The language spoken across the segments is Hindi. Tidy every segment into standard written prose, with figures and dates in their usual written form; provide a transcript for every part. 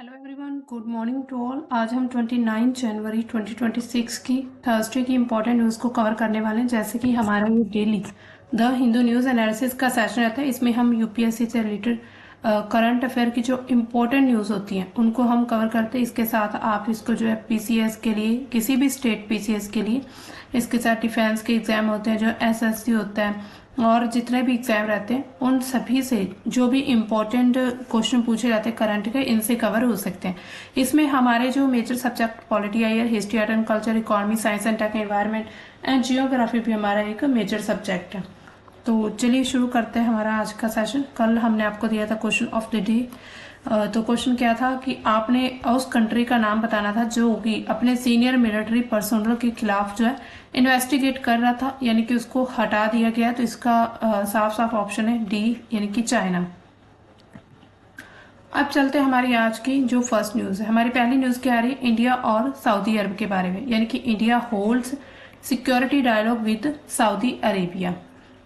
Hello everyone, good morning to all. आज हम 29 जनवरी 2026 की थर्सडे की इम्पोर्टेंट न्यूज़ को कवर करने वाले हैं। जैसे कि हमारा ये daily the Hindu news analysis का सेशन रहता है, इसमें हम यूपीएससी से रिलेटेड करंट अफेयर की जो इम्पोर्टेंट न्यूज़ होती हैं उनको हम कवर करते हैं। इसके साथ आप इसको जो है पीसीएस के लिए, किसी भी स्टेट पीसीएस के लिए, इसके साथ डिफेंस के एग्जाम होते हैं, जो एसएससी होता है और जितने भी एग्जाम रहते हैं उन सभी से जो भी इम्पोर्टेंट क्वेश्चन पूछे जाते हैं करंट के, इनसे कवर हो सकते हैं। इसमें हमारे जो मेजर सब्जेक्ट पॉलिटी आई है, history, art and culture, economy, science and tech, environment and geography भी हमारा एक मेजर सब्जेक्ट है। तो चलिए शुरू करते हैं हमारा आज का सेशन। कल हमने आपको दिया था क्वेश्चन ऑफ द डे। तो क्वेश्चन क्या था कि आपने उस कंट्री का नाम बताना था जो कि अपने सीनियर मिलिट्री पर्सनल के खिलाफ जो है इन्वेस्टिगेट कर रहा था, यानी कि उसको हटा दिया गया। तो इसका साफ साफ ऑप्शन है डी, यानी कि चाइना। अब चलते हैं हमारी आज की जो फर्स्ट न्यूज है। हमारी पहली न्यूज क्या आ रही है? इंडिया और सऊदी अरब के बारे में, यानी कि India holds security dialogue with Saudi Arabia.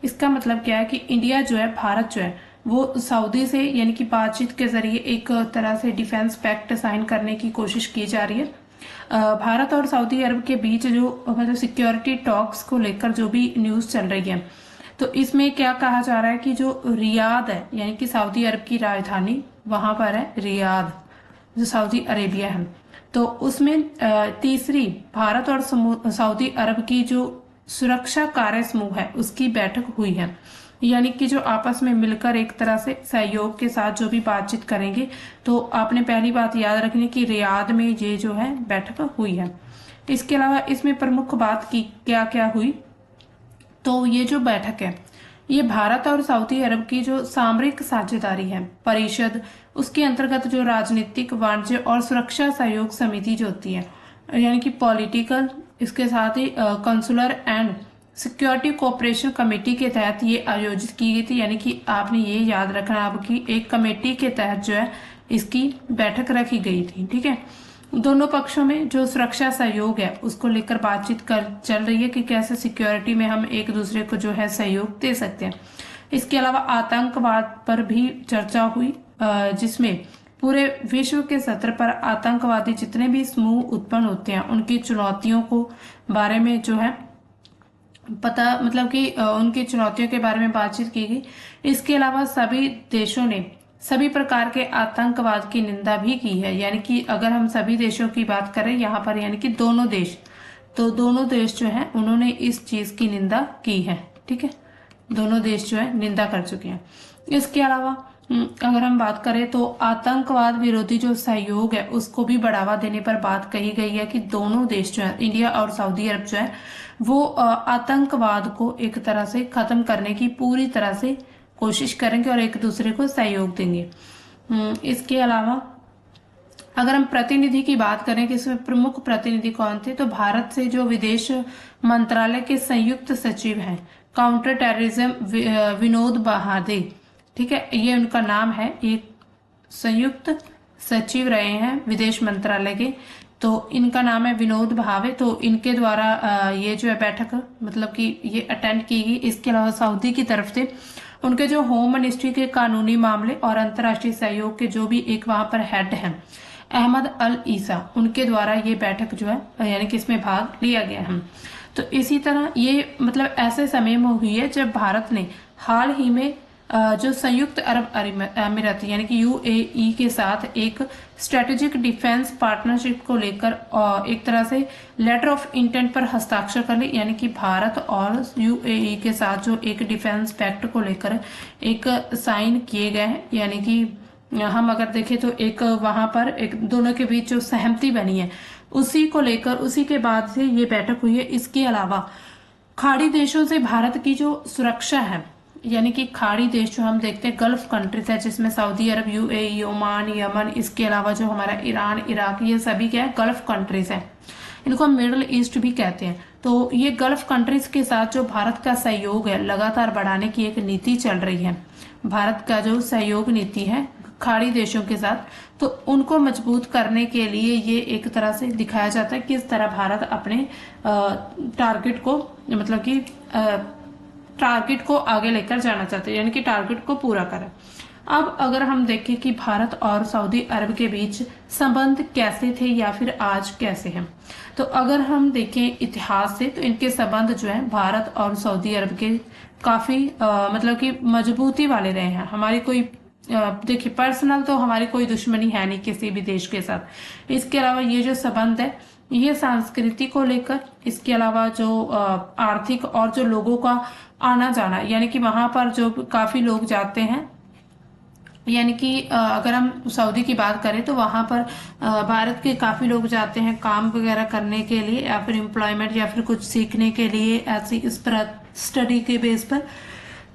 इसका मतलब क्या है कि इंडिया जो है, भारत जो है, वो सऊदी से यानी कि बातचीत के जरिए एक तरह से डिफेंस पैक्ट साइन करने की कोशिश की जा रही है। भारत और सऊदी अरब के बीच जो मतलब सिक्योरिटी टॉक्स को लेकर जो भी न्यूज चल रही है, तो इसमें क्या कहा जा रहा है कि जो रियाद है, यानी कि सऊदी अरब की राजधानी वहां पर है रियाद, जो सऊदी अरेबिया है, तो उसमें तीसरी भारत और सऊदी अरब की जो सुरक्षा कार्य समूह है उसकी बैठक हुई है। यानी कि जो आपस में मिलकर एक तरह से सहयोग के साथ जो भी बातचीत करेंगे। तो आपने पहली बात याद रखनी कि रियाद में ये जो है बैठक हुई है। इसके अलावा इसमें प्रमुख बात की क्या क्या हुई, तो ये जो बैठक है ये भारत और सऊदी अरब की जो सामरिक साझेदारी है परिषद, उसके अंतर्गत जो राजनीतिक, वाणिज्य और सुरक्षा सहयोग समिति जो होती है, यानी कि पॉलिटिकल, इसके साथ ही consular and security cooperation committee के तहत ये आयोजित की गई थी। यानी कि आपने ये याद रखना आपकी एक कमेटी के तहत जो है इसकी बैठक रखी गई थी। ठीक है, दोनों पक्षों में जो सुरक्षा सहयोग है उसको लेकर बातचीत चल रही है कि कैसे सिक्योरिटी में हम एक दूसरे को जो है सहयोग दे सकते हैं। इसके अलावा आतंकवाद पर भी चर्चा हुई, जिसमें पूरे विश्व के सत्र पर आतंकवादी जितने भी समूह उत्पन्न होते हैं उनकी चुनौतियों को बारे में जो है पता, मतलब कि उनकी चुनौतियों के बारे में बातचीत की गई। इसके अलावा सभी देशों ने सभी प्रकार के आतंकवाद की निंदा भी की है। यानी कि अगर हम सभी देशों की बात करें यहाँ पर, यानी कि दोनों देश, तो दोनों देश जो है उन्होंने इस चीज की निंदा की है। ठीक है, दोनों देश जो है निंदा कर चुके हैं। इसके अलावा अगर हम बात करें तो आतंकवाद विरोधी जो सहयोग है उसको भी बढ़ावा देने पर बात कही गई है कि दोनों देश जो है, इंडिया और सऊदी अरब जो है, वो आतंकवाद को एक तरह से खत्म करने की पूरी तरह से कोशिश करेंगे और एक दूसरे को सहयोग देंगे। इसके अलावा अगर हम प्रतिनिधि की बात करें कि इसमें प्रमुख प्रतिनिधि कौन थे, तो भारत से जो विदेश मंत्रालय के संयुक्त सचिव हैं काउंटर टेररिज्म विनोद बहादे, ठीक है, ये उनका नाम है, एक संयुक्त सचिव रहे हैं विदेश मंत्रालय के, तो इनका नाम है विनोद भावे। तो इनके द्वारा ये जो है बैठक मतलब कि ये अटेंड की गई। इसके अलावा सऊदी की तरफ से उनके जो होम मिनिस्ट्री के कानूनी मामले और अंतर्राष्ट्रीय सहयोग के जो भी एक वहां पर हेड हैं अहमद अल ईसा, उनके द्वारा ये बैठक जो है यानी कि इसमें भाग लिया गया है। तो इसी तरह ये मतलब ऐसे समय में हुई है जब भारत ने हाल ही में जो संयुक्त अरब अमीरात यानी कि यूएई के साथ एक स्ट्रेटेजिक डिफेंस पार्टनरशिप को लेकर एक तरह से लेटर ऑफ इंटेंट पर हस्ताक्षर कर ली। यानी कि भारत और यूएई के साथ जो एक डिफेंस पैक्ट को लेकर एक साइन किए गए हैं, यानी कि हम अगर देखें तो एक वहां पर एक दोनों के बीच जो सहमति बनी है उसी को लेकर, उसी के बाद से ये बैठक हुई है। इसके अलावा खाड़ी देशों से भारत की जो सुरक्षा है, यानी कि खाड़ी देश जो हम देखते हैं गल्फ कंट्रीज है, जिसमें सऊदी अरब, यूएई, ओमान, यमन, इसके अलावा जो हमारा ईरान, इराक, ये सभी क्या है गल्फ कंट्रीज है। इनको हम मिडल ईस्ट भी कहते हैं। तो ये गल्फ कंट्रीज के साथ जो भारत का सहयोग है लगातार बढ़ाने की एक नीति चल रही है। भारत का जो सहयोग नीति है खाड़ी देशों के साथ, तो उनको मजबूत करने के लिए ये एक तरह से दिखाया जाता है कि किस तरह भारत अपने टारगेट को मतलब कि टारगेट को आगे लेकर जाना चाहते हैं, यानी कि टारगेट को पूरा करें। अब अगर हम देखें कि भारत और सऊदी अरब के बीच संबंध कैसे थे या फिर आज कैसे हैं, तो अगर हम देखें इतिहास से तो इनके संबंध जो है भारत और सऊदी अरब के काफी मतलब कि मजबूती वाले रहे हैं। हमारी कोई देखिए पर्सनल तो हमारी कोई दुश्मनी है नहीं किसी भी देश के साथ। इसके अलावा ये जो संबंध है ये संस्कृति को लेकर, इसके अलावा जो आर्थिक और जो लोगों का आना जाना, यानी कि वहां पर जो काफी लोग जाते हैं, यानी कि अगर हम सऊदी की बात करें तो वहां पर भारत के काफी लोग जाते हैं काम वगैरह करने के लिए या फिर एम्प्लॉयमेंट या फिर कुछ सीखने के लिए, ऐसी इस पर स्टडी के बेस पर।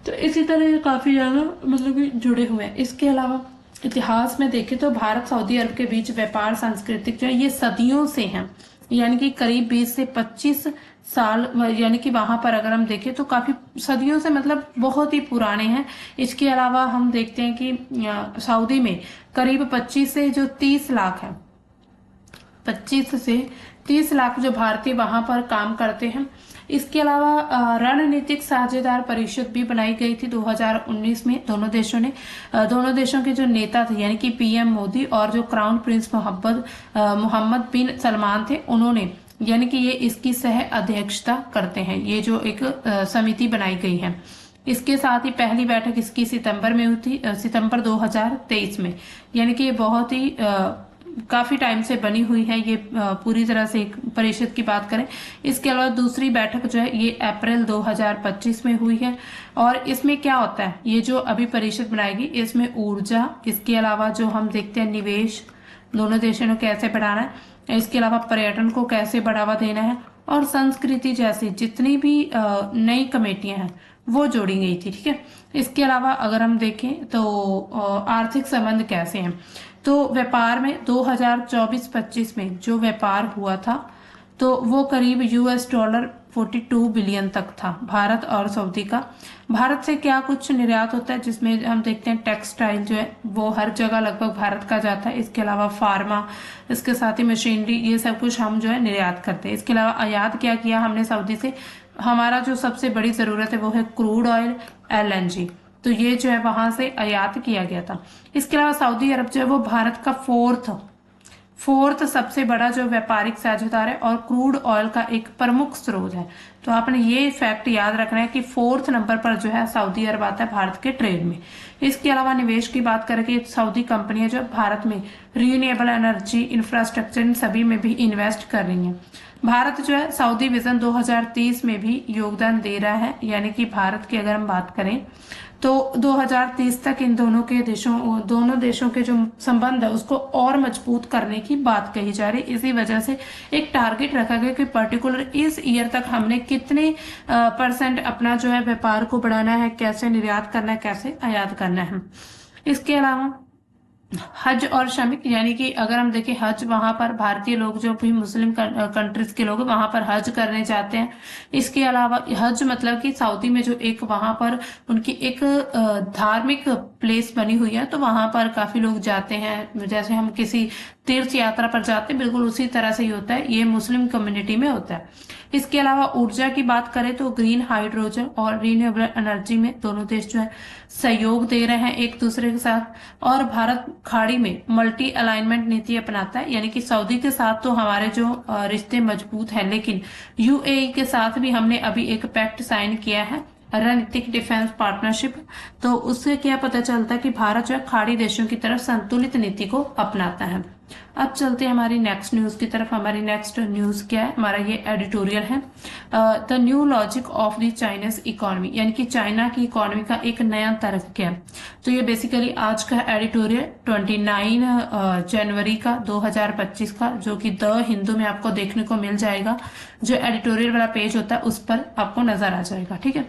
तो इसी तरह ये काफी ज्यादा मतलब कि जुड़े हुए हैं। इसके अलावा इतिहास में देखें तो भारत सऊदी अरब के बीच व्यापार सांस्कृतिक जो है ये सदियों से है, यानी कि करीब 20 से 25 साल, यानी कि वहां पर अगर हम देखें तो काफी सदियों से मतलब बहुत ही पुराने हैं। इसके अलावा हम देखते हैं कि सऊदी में करीब 25 से जो 30 लाख है, 25 से 30 लाख जो भारतीय वहां पर काम करते हैं। इसके अलावा रणनीतिक साझेदार परिषद भी बनाई गई थी 2019 में। दोनों देशों के जो नेता थे यानी कि पीएम मोदी और जो क्राउन प्रिंस मोहम्मद बिन सलमान थे, उन्होंने यानी कि ये इसकी सह अध्यक्षता करते हैं। ये जो एक समिति बनाई गई है, इसके साथ ही पहली बैठक इसकी सितंबर में हुई थी, सितंबर 2023 में। यानी कि ये बहुत ही काफी टाइम से बनी हुई है ये पूरी तरह से एक परिषद की बात करें। इसके अलावा दूसरी बैठक जो है ये अप्रैल 2025 में हुई है। और इसमें क्या होता है, ये जो अभी परिषद बनाएगी इसमें ऊर्जा, इसके अलावा जो हम देखते हैं निवेश दोनों देशों ने कैसे बढ़ाना है, इसके अलावा पर्यटन को कैसे बढ़ावा देना है, और संस्कृति जैसी जितनी भी नई कमेटियां हैं वो जोड़ी गई थी। ठीक है, इसके अलावा अगर हम देखें तो आर्थिक संबंध कैसे हैं, तो व्यापार में 2024-25 में जो व्यापार हुआ था तो वो करीब $42 बिलियन तक था भारत और सऊदी का। भारत से क्या कुछ निर्यात होता है, जिसमें हम देखते हैं टेक्सटाइल जो है वो हर जगह लगभग भारत का जाता है। इसके अलावा फार्मा, इसके साथ ही मशीनरी, ये सब कुछ हम जो है निर्यात करते हैं। इसके अलावा आयात क्या किया हमने सऊदी से, हमारा जो सबसे बड़ी जरूरत है वो है क्रूड ऑयल LNG, तो ये जो है वहां से आयात किया गया था। इसके अलावा सऊदी अरब जो है वो भारत का फोर्थ सबसे बड़ा जो व्यापारिक साझेदार है और क्रूड ऑयल का एक प्रमुख स्रोत है। तो आपने ये फैक्ट याद रखना है कि 4th नंबर पर जो है सऊदी अरब आता है भारत के ट्रेड में। इसके अलावा निवेश की बात करें कि सऊदी कंपनियां जो भारत में रिन्यूएबल एनर्जी, इंफ्रास्ट्रक्चर, इन सभी में भी इन्वेस्ट कर रही हैं। भारत जो है सऊदी विजन 2030 में भी योगदान दे रहा है, यानी कि भारत की अगर हम बात करें तो 2030 तक इन दोनों देशों के जो संबंध है उसको और मजबूत करने की बात कही जा रही है। इसी वजह से एक टारगेट रखा गया कि पर्टिकुलर इस ईयर तक हमने कितने % अपना जो है व्यापार को बढ़ाना है, कैसे निर्यात करना है, कैसे आयात करना है। इसके अलावा हज और श्रमिक, यानी कि अगर हम देखें हज, वहां पर भारतीय लोग जो भी मुस्लिम कंट्रीज के लोग वहां पर हज करने जाते हैं। इसके अलावा हज मतलब कि सऊदी में जो एक वहां पर उनकी एक धार्मिक प्लेस बनी हुई है, तो वहां पर काफी लोग जाते हैं। जैसे हम किसी तीर्थ यात्रा पर जाते हैं, बिल्कुल उसी तरह से ही होता है, ये मुस्लिम कम्युनिटी में होता है। इसके अलावा ऊर्जा की बात करें तो ग्रीन हाइड्रोजन और रिन्यूएबल एनर्जी में दोनों देश जो है सहयोग दे रहे हैं एक दूसरे के साथ। और भारत खाड़ी में मल्टी अलाइनमेंट नीति अपनाता है, यानी कि सऊदी के साथ तो हमारे जो रिश्ते मजबूत हैं, लेकिन UAE के साथ भी हमने अभी एक पैक्ट साइन किया है, रणनीतिक डिफेंस पार्टनरशिप। तो उससे क्या पता चलता है कि भारत जो है खाड़ी देशों की तरफ संतुलित नीति को अपनाता है। अब चलते हैं हमारी नेक्स्ट न्यूज की तरफ। हमारी नेक्स्ट न्यूज क्या है, हमारा ये एडिटोरियल है, the new logic of the Chinese economy, यानी कि चाइना की इकोनॉमी का एक नया तर्क क्या है। तो ये बेसिकली आज का एडिटोरियल 29 जनवरी का 2025 का, जो कि द हिंदू में आपको देखने को मिल जाएगा। जो एडिटोरियल वाला पेज होता है उस पर आपको नजर आ जाएगा। ठीक है,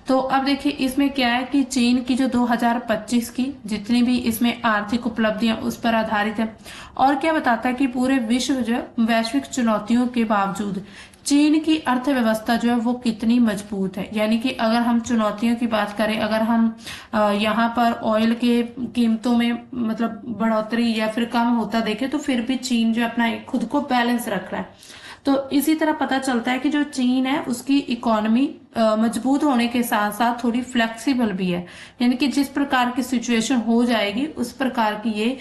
तो अब देखिए इसमें क्या है कि चीन की जो 2025 की जितनी भी इसमें आर्थिक उपलब्धियां उस पर आधारित है। और क्या बताता है कि पूरे विश्व जो वैश्विक चुनौतियों के बावजूद चीन की अर्थव्यवस्था जो है वो कितनी मजबूत है। यानी कि अगर हम चुनौतियों की बात करें, अगर हम यहाँ पर ऑयल के कीमतों में मतलब बढ़ोतरी या फिर कम होता देखें, तो फिर भी चीन जो अपना खुद को बैलेंस रख रहा है। तो इसी तरह पता चलता है कि जो चीन है उसकी इकोनॉमी मजबूत होने के साथ साथ थोड़ी फ्लेक्सिबल भी है, यानी कि जिस प्रकार की सिचुएशन हो जाएगी उस प्रकार की ये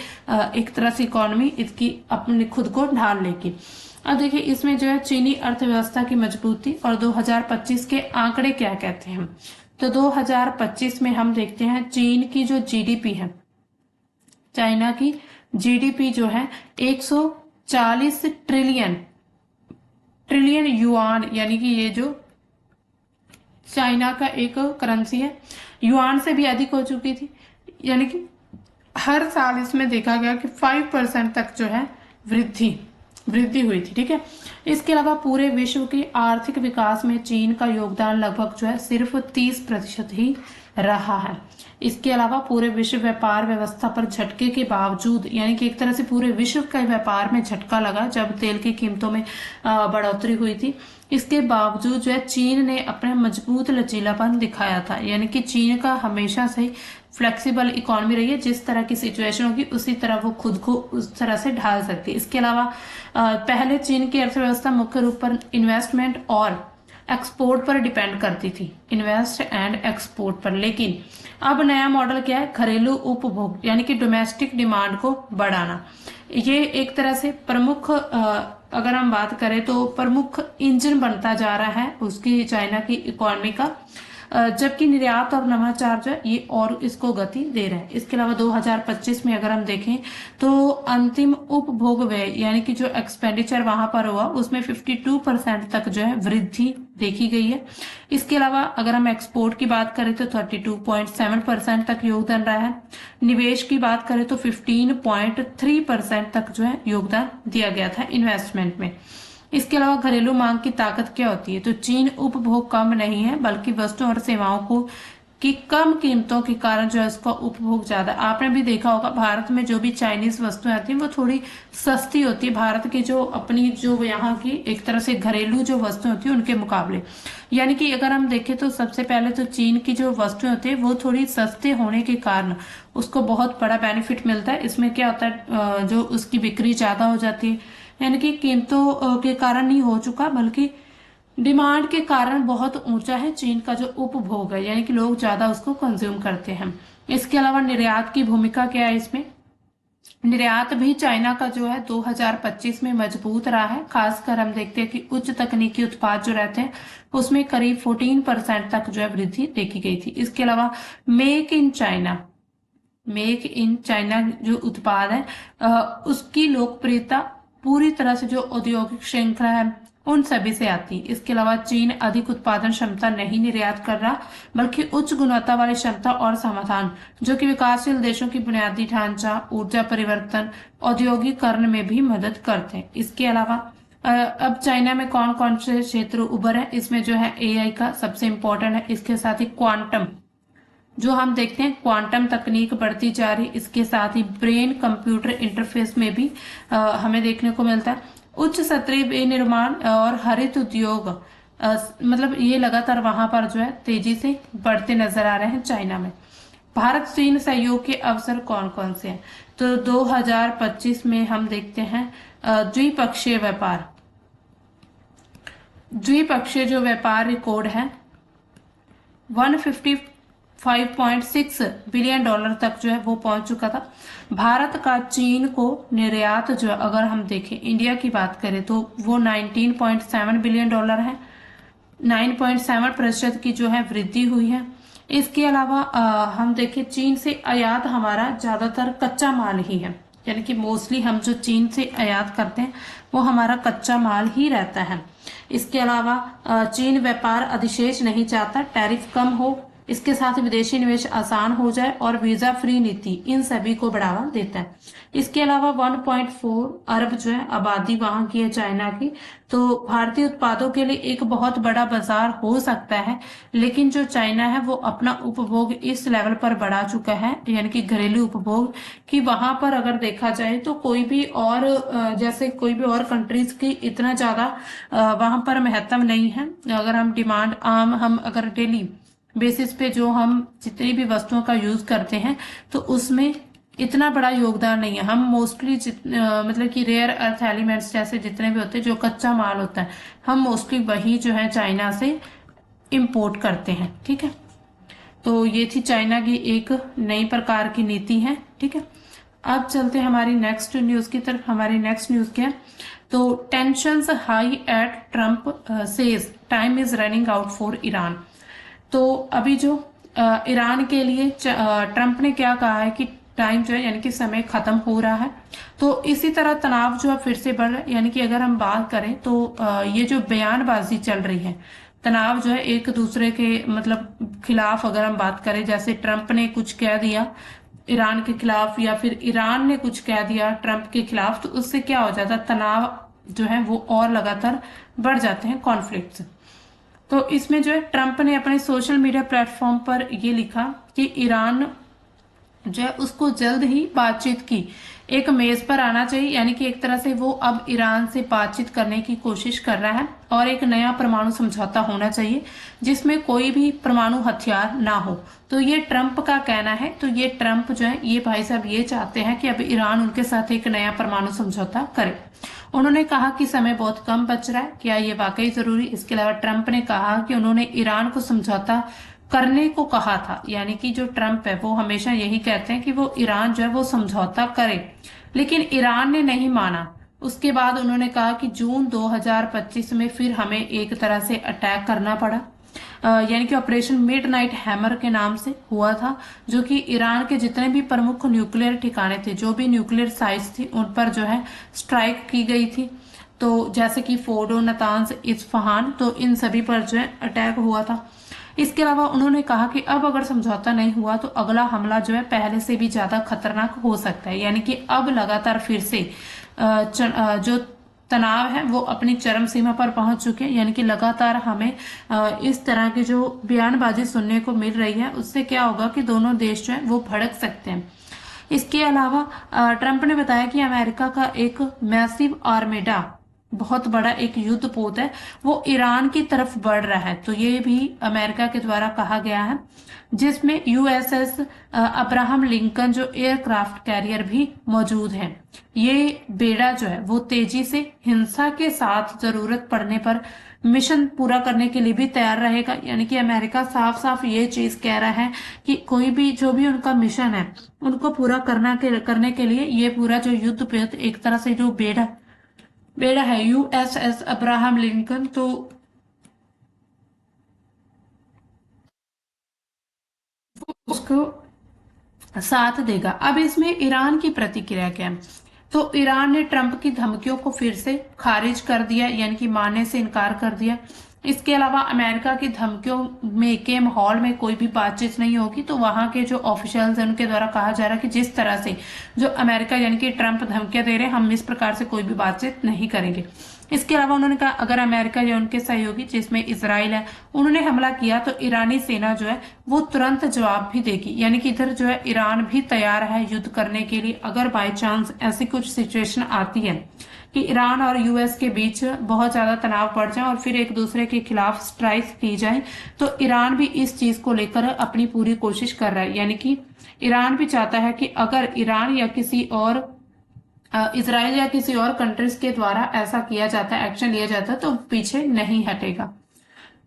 एक तरह से इकोनॉमी इसकी अपने खुद को ढाल लेगी। अब देखिए इसमें जो है चीनी अर्थव्यवस्था की मजबूती और 2025 के आंकड़े क्या कहते हैं। तो 2025 में हम देखते हैं चीन की जो जीडीपी है, चाइना की जीडीपी जो है 140 ट्रिलियन युआन, यानी कि ये जो चाइना का एक करेंसी है, युआन से भी अधिक हो चुकी थी। यानी कि हर साल इसमें देखा गया कि 5% तक जो है वृद्धि हुई थी। ठीक है, इसके अलावा पूरे विश्व के आर्थिक विकास में चीन का योगदान लगभग जो है सिर्फ 30% ही रहा है। इसके अलावा पूरे विश्व व्यापार व्यवस्था पर झटके के बावजूद, यानी कि एक तरह से पूरे विश्व का व्यापार में झटका लगा जब तेल की कीमतों में बढ़ोतरी हुई थी, इसके बावजूद जो है चीन ने अपना मजबूत लचीलापन दिखाया था। यानी कि चीन का हमेशा से फ्लेक्सिबल इकोनॉमी रही है, जिस तरह की सिचुएशन होगी उसी तरह वो खुद को उस तरह से ढाल सकती है। इसके अलावा पहले चीन की अर्थव्यवस्था मुख्य रूप पर इन्वेस्टमेंट और एक्सपोर्ट पर डिपेंड करती थी, इन्वेस्ट एंड एक्सपोर्ट पर। लेकिन अब नया मॉडल क्या है, घरेलू उपभोग यानी कि डोमेस्टिक डिमांड को बढ़ाना। ये एक तरह से प्रमुख अगर हम बात करें तो प्रमुख इंजन बनता जा रहा है उसकी चाइना की इकोनॉमी का, जबकि निर्यात और नवाचार जो है ये और इसको गति दे रहे हैं। इसके अलावा 2025 में अगर हम देखें तो अंतिम उपभोग व्यय यानी कि जो एक्सपेंडिचर वहां पर हुआ उसमें 52% तक जो है वृद्धि देखी गई है। इसके अलावा अगर हम एक्सपोर्ट की बात करें तो 32.7% तक योगदान रहा है। निवेश की बात करें तो 15.3% तक जो है योगदान दिया गया था इन्वेस्टमेंट में। इसके अलावा घरेलू मांग की ताकत क्या होती है, तो चीन उपभोग कम नहीं है बल्कि वस्तुओं और सेवाओं को की कम कीमतों के कारण जो है इसका उपभोग ज्यादा। आपने भी देखा होगा भारत में जो भी चाइनीज वस्तुएं आती हैं वो थोड़ी सस्ती होती है भारत की जो अपनी जो यहाँ की एक तरह से घरेलू जो वस्तुएं होती है उनके मुकाबले। यानी कि अगर हम देखें तो सबसे पहले तो चीन की जो वस्तुएं होती है वो थोड़ी सस्ते होने के कारण उसको बहुत बड़ा बेनिफिट मिलता है। इसमें क्या होता है जो उसकी बिक्री ज्यादा हो जाती है, यानी कि कीमतों के कारण नहीं हो चुका बल्कि डिमांड के कारण बहुत ऊंचा है चीन का जो उपभोग है, यानी कि लोग ज्यादा उसको कंज्यूम करते हैं। इसके अलावा निर्यात की भूमिका क्या है इसमें, निर्यात भी चाइना का जो है 2025 में मजबूत रहा है। खासकर हम देखते हैं कि उच्च तकनीकी उत्पाद जो रहते हैं उसमें करीब 14% तक जो है वृद्धि देखी गई थी। इसके अलावा मेक इन चाइना जो उत्पाद है उसकी लोकप्रियता पूरी तरह से जो औद्योगिक श्रृंखला है उन सभी से आती है। इसके अलावा चीन अधिक उत्पादन क्षमता नहीं निर्यात कर रहा बल्कि उच्च गुणवत्ता वाली क्षमता और समाधान जो कि विकासशील देशों की बुनियादी ढांचा, ऊर्जा परिवर्तन, औद्योगिकरण में भी मदद करते हैं। इसके अलावा अब चाइना में कौन कौन से क्षेत्र उभर है, इसमें जो है एआई का सबसे इम्पोर्टेंट है। इसके साथ ही क्वांटम जो हम देखते हैं क्वांटम तकनीक बढ़ती जा रही, इसके साथ ही ब्रेन कंप्यूटर इंटरफेस में भी हमें देखने को मिलता है। उच्च स्तरीय विनिर्माण और हरित उद्योग मतलब ये लगातार वहां पर जो है तेजी से बढ़ते नजर आ रहे हैं चाइना में। भारत चीन सहयोग के अवसर कौन कौन से हैं, तो 2025 में हम देखते हैं द्विपक्षीय जो व्यापार रिकॉर्ड है 155.6 बिलियन डॉलर तक जो है वो पहुंच चुका था। भारत का चीन को निर्यात जो अगर हम देखें इंडिया की बात करें तो वो 19.7 बिलियन डॉलर है, 9.7% की जो है वृद्धि हुई है। इसके अलावा हम देखें चीन से आयात हमारा ज्यादातर कच्चा माल ही है, यानी कि मोस्टली हम जो चीन से आयात करते हैं वो हमारा कच्चा माल ही रहता है। इसके अलावा चीन व्यापार अधिशेष नहीं चाहता, टैरिफ कम हो, इसके साथ विदेशी निवेश आसान हो जाए और वीजा फ्री नीति इन सभी को बढ़ावा देता है। इसके अलावा 1.4 अरब जो है आबादी वहां की है चाइना की, तो भारतीय उत्पादों के लिए एक बहुत बड़ा बाजार हो सकता है, लेकिन जो चाइना है वो अपना उपभोग इस लेवल पर बढ़ा चुका है, यानी कि घरेलू उपभोग कि वहां पर अगर देखा जाए तो कोई भी और जैसे कोई भी और कंट्रीज की इतना ज्यादा वहां पर महत्व नहीं है। अगर हम डिमांड हम अगर डेली बेसिस पे जो हम जितनी भी वस्तुओं का यूज करते हैं तो उसमें इतना बड़ा योगदान नहीं है। हम मोस्टली मतलब कि रेयर अर्थ एलिमेंट्स जैसे जितने भी होते हैं, जो कच्चा माल होता है, हम मोस्टली वही जो है चाइना से इंपोर्ट करते हैं। ठीक है, तो ये थी चाइना की एक नई प्रकार की नीति है। ठीक है, अब चलते हैं हमारी नेक्स्ट न्यूज की तरफ। हमारी नेक्स्ट न्यूज क्या है, तो tensions high at Trump says time is running out for Iran. तो अभी जो ईरान के लिए ट्रम्प ने क्या कहा है कि टाइम जो है यानी कि समय खत्म हो रहा है। तो इसी तरह तनाव जो है फिर से बढ़ रहा है। यानी कि अगर हम बात करें तो ये जो बयानबाजी चल रही है, तनाव जो है एक दूसरे के मतलब खिलाफ अगर हम बात करें, जैसे ट्रम्प ने कुछ कह दिया ईरान के खिलाफ या फिर ईरान ने कुछ कह दिया ट्रम्प के खिलाफ, तो उससे क्या हो जाता है, तनाव जो है वो और लगातार बढ़ जाते हैं, कॉन्फ्लिक्ट्स। तो इसमें जो है ट्रम्प ने अपने सोशल मीडिया प्लेटफॉर्म पर ये लिखा कि ईरान जो है उसको जल्द ही बातचीत की एक मेज पर आना चाहिए। यानी कि एक तरह से वो अब ईरान से बातचीत करने की कोशिश कर रहा है और एक नया परमाणु समझौता होना चाहिए जिसमें कोई भी परमाणु हथियार ना हो। तो ये ट्रम्प का कहना है। तो ये ट्रम्प जो है ये भाई साहब ये चाहते हैं कि अब ईरान उनके साथ एक नया परमाणु समझौता करे। उन्होंने कहा कि समय बहुत कम बच रहा है, क्या ये वाकई जरूरी। इसके अलावा ट्रम्प ने कहा कि उन्होंने ईरान को समझौता करने को कहा था। यानी कि जो ट्रम्प है वो हमेशा यही कहते हैं कि वो ईरान जो है वो समझौता करे, लेकिन ईरान ने नहीं माना। उसके बाद उन्होंने कहा कि जून 2025 में फिर हमें एक तरह से अटैक करना पड़ा, यानी कि ऑपरेशन मिडनाइट हैमर के नाम से हुआ था, जो कि ईरान के जितने भी प्रमुख न्यूक्लियर ठिकाने थे, जो भी न्यूक्लियर साइट्स थी, उन पर जो है स्ट्राइक की गई थी। तो जैसे कि फोर्डो, नतांज, इस्फहान, तो इन सभी पर जो है अटैक हुआ था। इसके अलावा उन्होंने कहा कि अब अगर समझौता नहीं हुआ तो अगला हमला जो है पहले से भी ज्यादा खतरनाक हो सकता है। यानी कि अब लगातार फिर से जो तनाव है वो अपनी चरम सीमा पर पहुंच चुके हैं। यानी कि लगातार हमें इस तरह की जो बयानबाजी सुनने को मिल रही है, उससे क्या होगा कि दोनों देश जो है वो भड़क सकते हैं। इसके अलावा ट्रंप ने बताया कि अमेरिका का एक मैसिव आर्मेडा, बहुत बड़ा एक युद्ध पोत है, वो ईरान की तरफ बढ़ रहा है। तो ये भी अमेरिका के द्वारा कहा गया है, जिसमें यूएसएस अब्राहम लिंकन जो एयरक्राफ्ट कैरियर भी मौजूद है। ये बेड़ा जो है वो तेजी से हिंसा के साथ जरूरत पड़ने पर मिशन पूरा करने के लिए भी तैयार रहेगा। यानी कि अमेरिका साफ साफ ये चीज कह रहा है कि कोई भी जो भी उनका मिशन है उनको पूरा करने के लिए ये पूरा जो युद्ध पोत, एक तरह से जो बेड़ा है यूएसएस अब्राहम लिंकन, तो उसको साथ देगा। अब इसमें ईरान की प्रतिक्रिया क्या है, तो ईरान ने ट्रंप की धमकियों को फिर से खारिज कर दिया, यानी कि मानने से इनकार कर दिया। इसके अलावा अमेरिका की धमकियों में के माहौल में कोई भी बातचीत नहीं होगी। तो वहां के जो ऑफिशियल्स हैं उनके द्वारा कहा जा रहा है कि जिस तरह से जो अमेरिका यानी कि ट्रंप धमकियां दे रहे हैं, हम इस प्रकार से कोई भी बातचीत नहीं करेंगे। इसके अलावा उन्होंने कहा अगर अमेरिका या उनके सहयोगी जिसमें इसराइल है उन्होंने हमला किया तो ईरानी सेना जो है वो तुरंत जवाब भी देगी। यानी कि इधर जो है ईरान भी तैयार है युद्ध करने के लिए। अगर बाय चांस ऐसी कुछ सिचुएशन आती है कि ईरान और यूएस के बीच बहुत ज्यादा तनाव बढ़ जाए और फिर एक दूसरे के खिलाफ स्ट्राइक की जाए, तो ईरान भी इस चीज को लेकर अपनी पूरी कोशिश कर रहा है। यानी कि ईरान भी चाहता है कि अगर ईरान या किसी और इसराइल या किसी और कंट्रीज के द्वारा ऐसा किया जाता है, एक्शन लिया जाता है, तो पीछे नहीं हटेगा।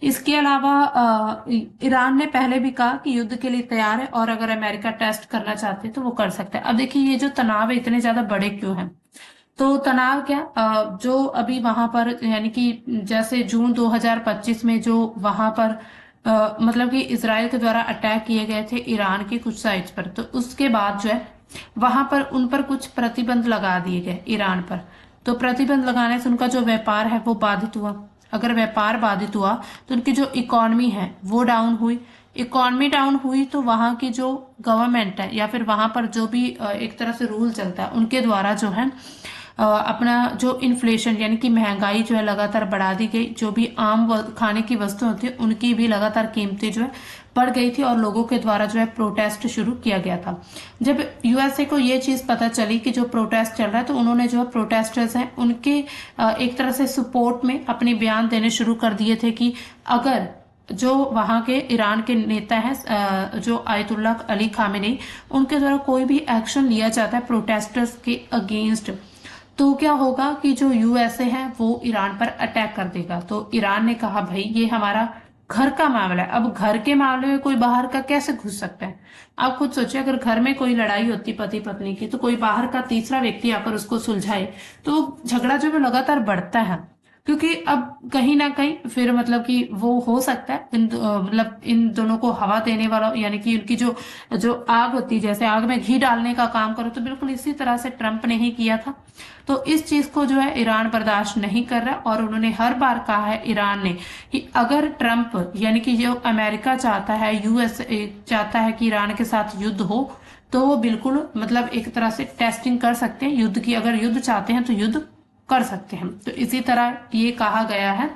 इसके अलावा ईरान ने पहले भी कहा कि युद्ध के लिए तैयार है और अगर अमेरिका टेस्ट करना चाहते हैं तो वो कर सकता है। अब देखिए ये जो तनाव है इतने ज्यादा बड़े क्यों हैं, तो तनाव क्या, जो अभी वहां पर यानी कि जैसे जून 2025 में जो वहां पर मतलब कि इसराइल के द्वारा अटैक किए गए थे ईरान की कुछ साइट्स पर, तो उसके बाद जो है वहां पर उन पर कुछ प्रतिबंध लगा दिए गए ईरान पर। तो प्रतिबंध लगाने से उनका जो व्यापार है वो बाधित हुआ। अगर व्यापार बाधित हुआ तो उनकी जो इकोनॉमी है वो डाउन हुई। इकोनॉमी डाउन हुई तो वहां की जो गवर्नमेंट है या फिर वहां पर जो भी एक तरह से रूल चलता है उनके द्वारा जो है अपना जो इन्फ्लेशन यानी कि महंगाई जो है लगातार बढ़ा दी गई। जो भी आम खाने की वस्तु होती है उनकी भी लगातार कीमतें जो है बढ़ गई थी और लोगों के द्वारा जो है प्रोटेस्ट शुरू किया गया था। जब यूएसए को ये चीज पता चली कि जो प्रोटेस्ट चल रहा है, तो उन्होंने जो प्रोटेस्टर्स हैं उनके एक तरह से सपोर्ट में अपने बयान देने शुरू कर दिए थे कि अगर जो वहां के ईरान के नेता हैं जो आयतुल्ला अली खामेनी, उनके द्वारा कोई भी एक्शन लिया जाता है प्रोटेस्टर्स के अगेंस्ट, तो क्या होगा कि जो यूएसए है वो ईरान पर अटैक कर देगा। तो ईरान ने कहा भाई ये हमारा घर का मामला है, अब घर के मामले में कोई बाहर का कैसे घुस सकता है। आप खुद सोचिए, अगर घर में कोई लड़ाई होती पति पत्नी की, तो कोई बाहर का तीसरा व्यक्ति आकर उसको सुलझाए, तो झगड़ा जो है लगातार बढ़ता है, क्योंकि अब कहीं ना कहीं फिर मतलब कि वो हो सकता है मतलब इन दोनों को हवा देने वाला, यानी कि उनकी जो जो आग होती है, जैसे आग में घी डालने का काम करो, तो बिल्कुल इसी तरह से ट्रंप ने ही किया था। तो इस चीज को जो है ईरान बर्दाश्त नहीं कर रहा, और उन्होंने हर बार कहा है ईरान ने कि अगर ट्रंप यानी कि जो अमेरिका चाहता है, यूएस चाहता है कि ईरान के साथ युद्ध हो, तो वो बिल्कुल मतलब एक तरह से टेस्टिंग कर सकते हैं युद्ध की, अगर युद्ध चाहते हैं तो युद्ध कर सकते हैं। तो इसी तरह ये कहा गया है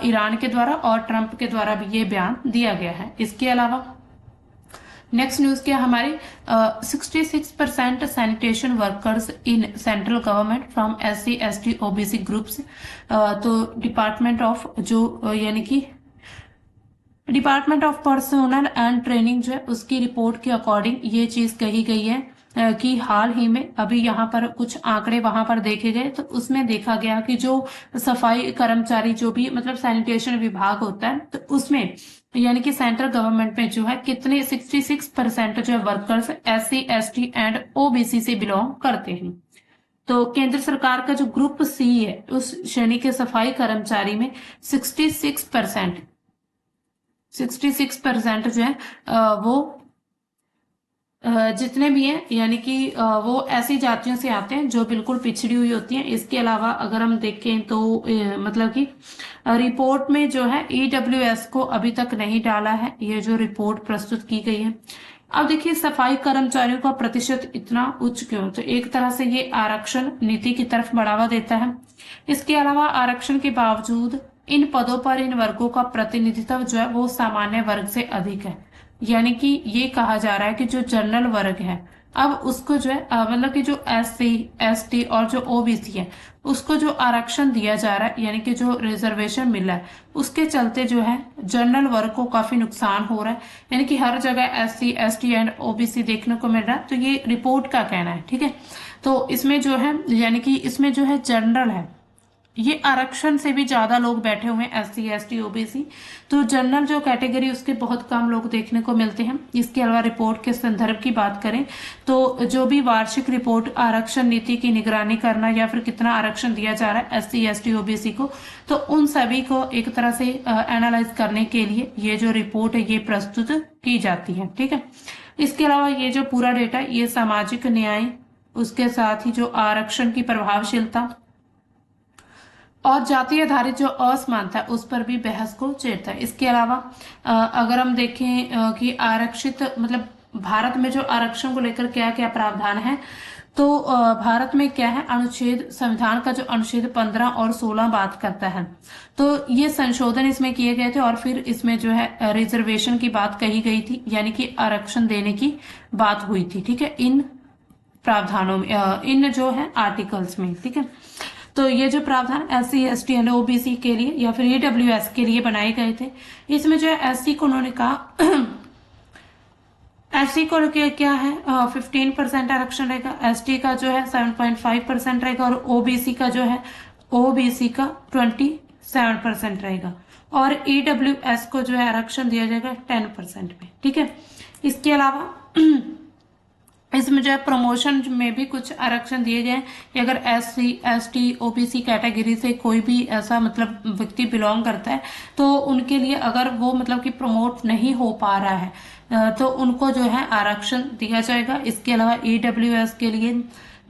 ईरान के द्वारा, और ट्रंप के द्वारा भी ये बयान दिया गया है। इसके अलावा नेक्स्ट न्यूज क्या हमारे 66% sanitation workers in central government from SC ST OBC groups. तो डिपार्टमेंट ऑफ जो यानी कि department of personal and training जो है उसकी रिपोर्ट के अकॉर्डिंग ये चीज कही गई है कि हाल ही में अभी यहाँ पर कुछ आंकड़े वहां पर देखे गए, तो उसमें देखा गया कि जो सफाई कर्मचारी जो भी मतलब सैनिटेशन विभाग होता है, तो उसमें यानी कि सेंट्रल गवर्नमेंट में जो है कितने 66% जो है workers SC ST and OBC से बिलोंग करते हैं। तो केंद्र सरकार का जो ग्रुप C है उस श्रेणी के सफाई कर्मचारी में 66% जो है वो जितने भी हैं यानी कि वो ऐसी जातियों से आते हैं जो बिल्कुल पिछड़ी हुई होती हैं। इसके अलावा अगर हम देखें तो मतलब कि रिपोर्ट में जो है EWS को अभी तक नहीं डाला है, ये जो रिपोर्ट प्रस्तुत की गई है। अब देखिए सफाई कर्मचारियों का प्रतिशत इतना उच्च क्यों, तो एक तरह से ये आरक्षण नीति की तरफ बढ़ावा देता है। इसके अलावा आरक्षण के बावजूद इन पदों पर इन वर्गों का प्रतिनिधित्व जो है वो सामान्य वर्ग से अधिक है, यानी कि ये कहा जा रहा है कि जो जनरल वर्ग है अब उसको जो है मतलब कि जो SC ST और जो OBC है उसको जो आरक्षण दिया जा रहा है, यानी कि जो रिजर्वेशन मिला है, उसके चलते जो है जनरल वर्ग को काफी नुकसान हो रहा है, यानी कि हर जगह SC ST एंड OBC देखने को मिल रहा है। तो ये रिपोर्ट का कहना है, ठीक है। तो इसमें जो है यानी कि इसमें जो है जनरल है, ये आरक्षण से भी ज्यादा लोग बैठे हुए हैं SC ST OBC। तो जनरल जो कैटेगरी उसके बहुत कम लोग देखने को मिलते हैं। इसके अलावा रिपोर्ट के संदर्भ की बात करें तो जो भी वार्षिक रिपोर्ट आरक्षण नीति की निगरानी करना या फिर कितना आरक्षण दिया जा रहा है SC ST OBC को, तो उन सभी को एक तरह से एनालाइज करने के लिए ये जो रिपोर्ट है ये प्रस्तुत की जाती है, ठीक है। इसके अलावा ये जो पूरा डेटा ये सामाजिक न्याय, उसके साथ ही जो आरक्षण की प्रभावशीलता और जाति आधारित जो असमानता उस पर भी बहस को छेड़ता है। इसके अलावा अगर हम देखें कि आरक्षित मतलब भारत में जो आरक्षण को लेकर क्या क्या प्रावधान है, तो भारत में क्या है अनुच्छेद संविधान का जो अनुच्छेद 15 और 16 बात करता है, तो ये संशोधन इसमें किए गए थे और फिर इसमें जो है रिजर्वेशन की बात कही गई थी, यानी कि आरक्षण देने की बात हुई थी, ठीक है, इन प्रावधानों में इन जो है आर्टिकल्स में, ठीक है। तो ये जो प्रावधान SC ST एंड OBC के लिए या फिर EWS के लिए बनाए गए थे, इसमें जो है SC को उन्होंने कहा SC को क्या है 15% आरक्षण रहेगा, ST का जो है 7.5% रहेगा और OBC का जो है OBC का 27% रहेगा और EWS को जो है आरक्षण दिया जाएगा 10% में, ठीक है। इसके अलावा इसमें जो है प्रमोशन में भी कुछ आरक्षण दिए गए हैं कि अगर SC ST OBC कैटेगरी से कोई भी ऐसा मतलब व्यक्ति बिलोंग करता है तो उनके लिए अगर वो मतलब कि प्रमोट नहीं हो पा रहा है तो उनको जो है आरक्षण दिया जाएगा। इसके अलावा EWS के लिए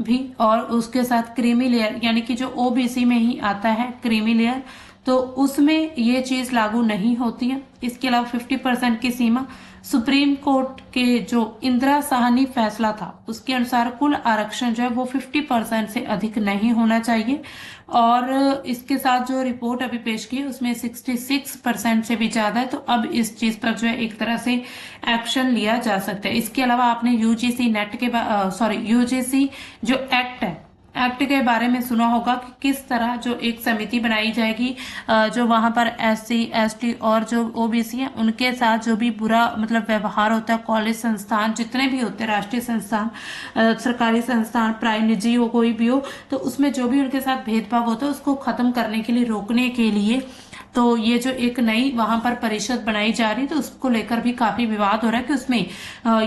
भी, और उसके साथ क्रीमी लेयर यानी कि जो OBC में ही आता है क्रीमी लेयर, तो उसमें ये चीज लागू नहीं होती है। इसके अलावा 50% की सीमा सुप्रीम कोर्ट के जो इंदिरा साहनी फैसला था उसके अनुसार कुल आरक्षण जो है वो 50% से अधिक नहीं होना चाहिए, और इसके साथ जो रिपोर्ट अभी पेश की उसमें 66% से भी ज्यादा है, तो अब इस चीज पर जो है एक तरह से एक्शन लिया जा सकता है। इसके अलावा आपने UGC नेट के UGC जो एक्ट है एक्ट के बारे में सुना होगा कि किस तरह जो एक समिति बनाई जाएगी, जो वहां पर SC ST और जो OBC है उनके साथ जो भी बुरा मतलब व्यवहार होता है, कॉलेज संस्थान जितने भी होते हैं, राष्ट्रीय संस्थान, सरकारी संस्थान, प्राइवेट, निजी हो, कोई भी हो, तो उसमें जो भी उनके साथ भेदभाव होता है उसको खत्म करने के लिए, रोकने के लिए तो ये जो एक नई वहां पर परिषद बनाई जा रही है, तो उसको लेकर भी काफी विवाद हो रहा है कि उसमें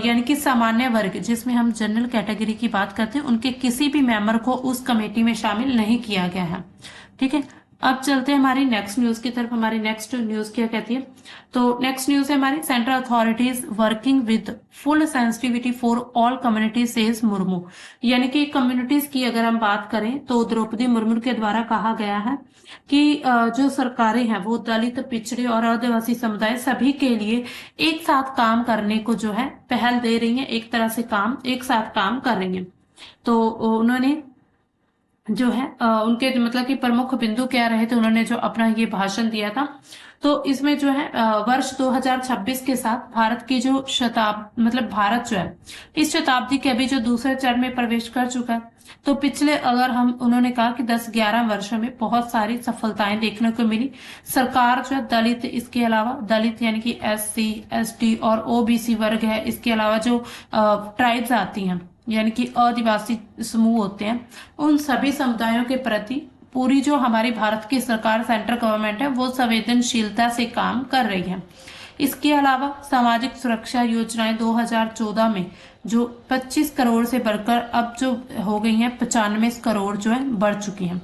यानी कि सामान्य वर्ग, जिसमें हम जनरल कैटेगरी की बात करते हैं, उनके किसी भी मेंबर को उस कमेटी में शामिल नहीं किया गया है। ठीक है, अब चलते हैं हमारी नेक्स्ट न्यूज की तरफ। हमारी नेक्स्ट न्यूज क्या कहती है, तो नेक्स्ट न्यूज है हमारी, central authorities working with full sensitivity for all communities says Murmu. यानी कि कम्युनिटीज की अगर हम बात करें तो द्रौपदी मुर्मू के द्वारा कहा गया है कि जो सरकारें हैं वो दलित, पिछड़े और आदिवासी समुदाय सभी के लिए एक साथ काम करने को जो है पहल दे रही है, एक तरह से काम एक साथ काम कर रही है। तो उन्होंने जो है उनके मतलब कि प्रमुख बिंदु क्या रहे थे, उन्होंने जो अपना ये भाषण दिया था, तो इसमें जो है वर्ष 2026 के साथ भारत की जो मतलब भारत जो है इस शताब्दी के अभी जो दूसरे चरण में प्रवेश कर चुका है। तो पिछले अगर हम उन्होंने कहा कि 10-11 वर्षों में बहुत सारी सफलताएं देखने को मिली। सरकार जो है दलित, इसके अलावा दलित यानी कि SC ST और OBC वर्ग है, इसके अलावा जो ट्राइब्स आती हैं यानी कि आदिवासी समूह होते हैं, उन सभी समुदायों के प्रति पूरी जो हमारी भारत की सरकार, सेंट्रल गवर्नमेंट है, वो संवेदनशीलता से काम कर रही है। इसके अलावा सामाजिक सुरक्षा योजनाएं 2014 में जो 25 करोड़ से बढ़कर अब जो हो गई हैं 95 करोड़ जो है बढ़ चुकी हैं।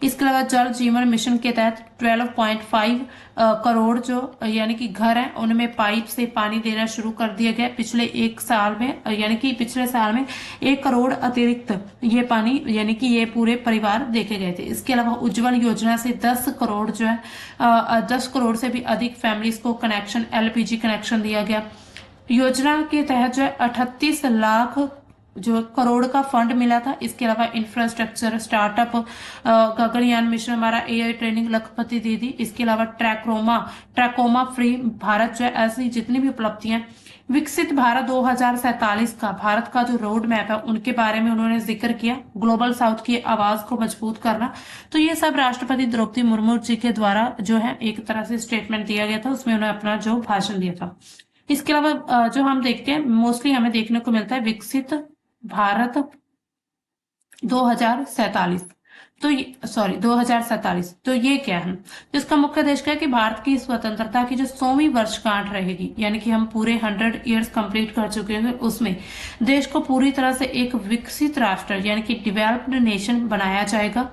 इसके अलावा जल जीवन मिशन के तहत 12.5 करोड़ जो यानी कि घर हैं उनमें पाइप से पानी देना शुरू कर दिया गया पिछले एक साल में, यानी कि पिछले साल में 1 करोड़ अतिरिक्त ये पानी यानी कि ये पूरे परिवार देखे गए थे। इसके अलावा उज्जवल योजना से 10 करोड़ जो है 10 करोड़ से भी अधिक फैमिलीज को कनेक्शन, LPG कनेक्शन दिया गया। योजना के तहत जो है 38 लाख जो करोड़ का फंड मिला था। इसके अलावा इंफ्रास्ट्रक्चर, स्टार्टअप, गगनयान मिशन, हमारा AI ट्रेनिंग, लखपति दीदी, इसके अलावा ट्रैकोमा फ्री भारत जो है, ऐसी जितनी भी उपलब्धियां, विकसित भारत 2047 का भारत का जो रोड मैप है उनके बारे में उन्होंने जिक्र किया। ग्लोबल साउथ की आवाज को मजबूत करना, तो ये सब राष्ट्रपति द्रौपदी मुर्मू जी के द्वारा जो है एक तरह से स्टेटमेंट दिया गया था, उसमें उन्होंने अपना जो भाषण दिया था। इसके अलावा जो हम देखते हैं मोस्टली हमें देखने को मिलता है विकसित भारत 2047, तो 2047, तो ये क्या है, तो इसका मुख्य उद्देश्य क्या है कि भारत की स्वतंत्रता की जो 100वीं वर्षगांठ रहेगी, यानी कि हम पूरे 100 इयर्स कंप्लीट कर चुके हैं, उसमें देश को पूरी तरह से एक विकसित राष्ट्र यानी कि डेवलप्ड नेशन बनाया जाएगा।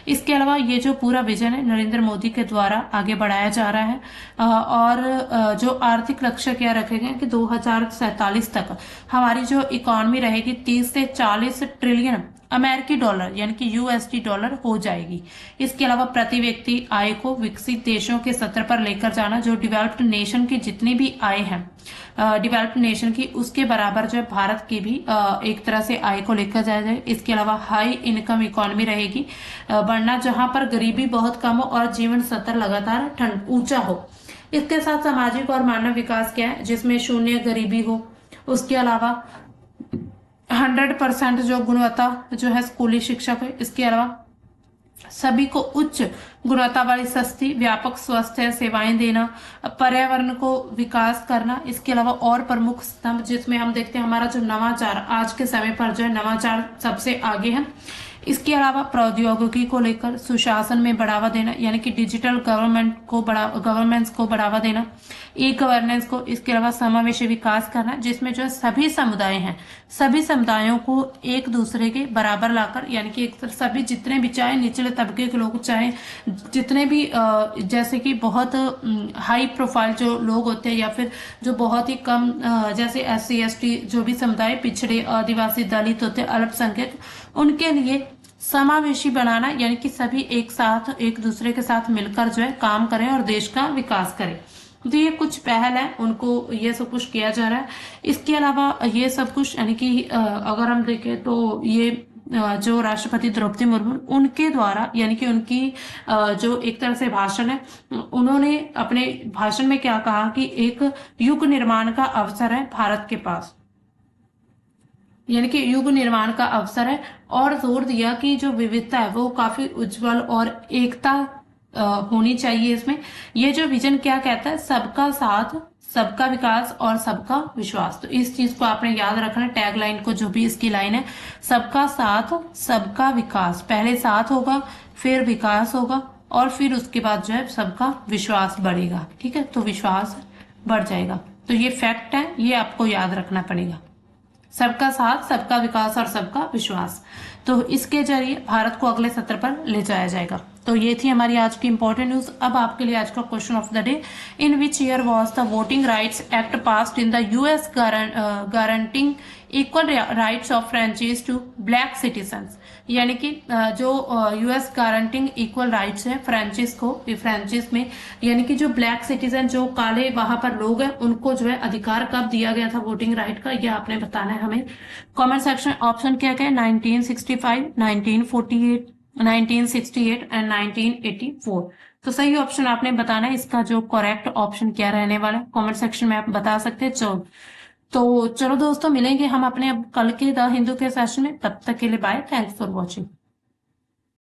इसके अलावा ये जो पूरा विजन है नरेंद्र मोदी के द्वारा आगे बढ़ाया जा रहा है, और जो आर्थिक लक्ष्य क्या रखे गए कि 2047 तक हमारी जो इकोनॉमी रहेगी 30 से 40 ट्रिलियन अमेरिकी डॉलर यानी कि USD डॉलर हो जाएगी। इसके अलावा प्रति व्यक्ति आय को विकसित देशों के स्तर पर लेकर जाना, जो डेवलप्ड नेशन की जितनी भी आय है डेवलप्ड नेशन की, उसके बराबर जो है भारत की भी एक तरह से आय को लेकर जाया जाए। इसके अलावा हाई इनकम इकोनॉमी रहेगी बढ़ना, जहां पर गरीबी बहुत कम हो और जीवन स्तर लगातार ऊंचा हो। इसके साथ सामाजिक और मानव विकास क्या है, जिसमें शून्य गरीबी हो। उसके अलावा 100% जो गुणवत्ता जो है स्कूली शिक्षा को, इसके अलावा सभी को उच्च गुणवत्ता वाली सस्ती व्यापक स्वास्थ्य सेवाएं देना, पर्यावरण को विकास करना। इसके अलावा और प्रमुख स्तंभ जिसमें हम देखते हैं हमारा जो नवाचार, आज के समय पर जो है नवाचार सबसे आगे है। इसके अलावा प्रौद्योगिकी को लेकर सुशासन में बढ़ावा देना, यानी कि डिजिटल गवर्नेंस को बढ़ावा देना, गवर्नेंस को। इसके अलावा समावेशी विकास करना, जिसमें जो सभी समुदाय हैं सभी समुदायों को एक दूसरे के बराबर लाकर, यानी कि एक सभी जितने भी चाहे निचले तबके के लोग, चाहे जितने भी जैसे कि बहुत हाई प्रोफाइल जो लोग होते हैं या फिर जो बहुत ही कम जैसे SC ST जो भी समुदाय, पिछड़े, आदिवासी, दलित होते हैं, अल्पसंख्यक, उनके लिए समावेशी बनाना, यानी कि सभी एक साथ एक दूसरे के साथ मिलकर जो है काम करें और देश का विकास करें। तो ये कुछ पहल है, उनको ये सब कुछ किया जा रहा है। इसके अलावा ये सब कुछ यानी कि अगर हम देखें तो ये जो राष्ट्रपति द्रौपदी मुर्मू उनके द्वारा यानी कि उनकी जो एक तरह से भाषण है, उन्होंने अपने भाषण में क्या कहा कि एक युग निर्माण का अवसर है भारत के पास। यानी कि युग निर्माण का अवसर है, और जोर दिया कि जो विविधता है वो काफी उज्जवल और एकता होनी चाहिए इसमें। ये जो विजन क्या कहता है, सबका साथ, सबका विकास और सबका विश्वास। तो इस चीज को आपने याद रखना है, टैग लाइन को, जो भी इसकी लाइन है, सबका साथ सबका विकास, पहले साथ होगा फिर विकास होगा और फिर उसके बाद जो है सबका विश्वास बढ़ेगा। ठीक है, तो विश्वास बढ़ जाएगा। तो ये फैक्ट है, ये आपको याद रखना पड़ेगा, सबका साथ सबका विकास और सबका विश्वास। तो इसके जरिए भारत को अगले सत्र पर ले जाया जाएगा। तो ये थी हमारी आज की इंपॉर्टेंट न्यूज। अब आपके लिए आज का question of the day, in which year was the voting rights act passed in the US guaranteeing equal rights of franchise to black citizens. यानी कि जो यूएस गारंटिंग इक्वल राइट्स है फ्रेंचाइज को, फ्रेंचाइज में, यानी कि जो ब्लैक सिटीजन, जो काले वहां पर लोग हैं, उनको जो है अधिकार कब दिया गया था वोटिंग राइट का, ये आपने बताना है हमें। कमेंट सेक्शन ऑप्शन क्या क्या है, 1965, 1948, 1968 एंड 1984। तो सही ऑप्शन आपने बताना है, इसका जो करेक्ट ऑप्शन क्या रहने वाला है कमेंट सेक्शन में आप बता सकते हैं। तो चलो दोस्तों, मिलेंगे हम अपने अब कल के द हिंदू के सेशन में। तब तक के लिए बाय, थैंक्स फॉर वॉचिंग।